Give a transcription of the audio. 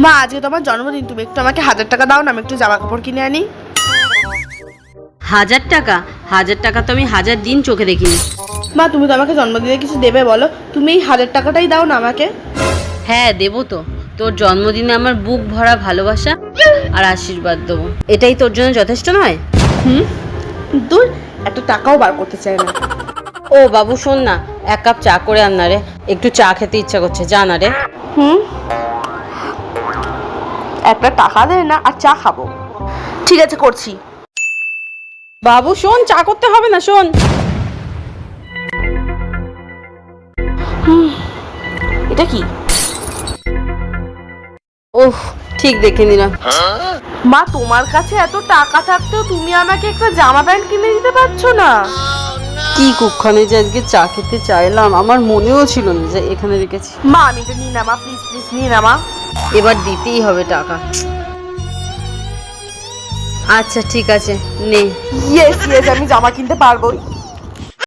মা আজকে তোমার জন্মদিন, তুমি একটু আমাকে 1000 টাকা দাও না, আমি একটু জামা কাপড় কিনে আনি। 1000 টাকা? 1000 টাকা তো আমি 1000 দিন চোখে দেখিনি। মা তুমি তো আমাকে জন্মদিনে কিছু দেবে বলো, তুমি এই 1000 টাকাটাই দাও না আমাকে। হ্যাঁ দেবো তো, তোর জন্মদিনে আমার বুক ভরা ভালোবাসা আর আশীর্বাদ দেবো, এটাই তোর জন্য যথেষ্ট নয়? দূর, এত টাকাও বার করতে চাই না। ও বাবু শোন না, 1 কাপ চা করে আন না রে, একটু চা খেতে ইচ্ছা করছে, যা না রে। একটা টাকা দেয় না আর চা খাবো? ঠিক আছে করছি। বাবু শোন, চা করতে হবে না, শোন। এটা কি? ওহ, ঠিক দেখে নিলাম। মা তোমার কাছে এত টাকা থাকতেও তুমি আমাকে একটা জামা প্যান্ট কিনে দিতে পারছো না? কি কুক্ষণে যে আজকে চা খেতে চাইলাম, আমার মনেও ছিল না যে এখানে রেখেছি। মা আমি এটা নিই না মা, প্লিজ প্লিজ নিই না মা। এবার দিতেই হবে টাকা। আচ্ছা ঠিক আছে, নে। ইয়েস ইয়েস, আমি জামা কিনতে পারবো।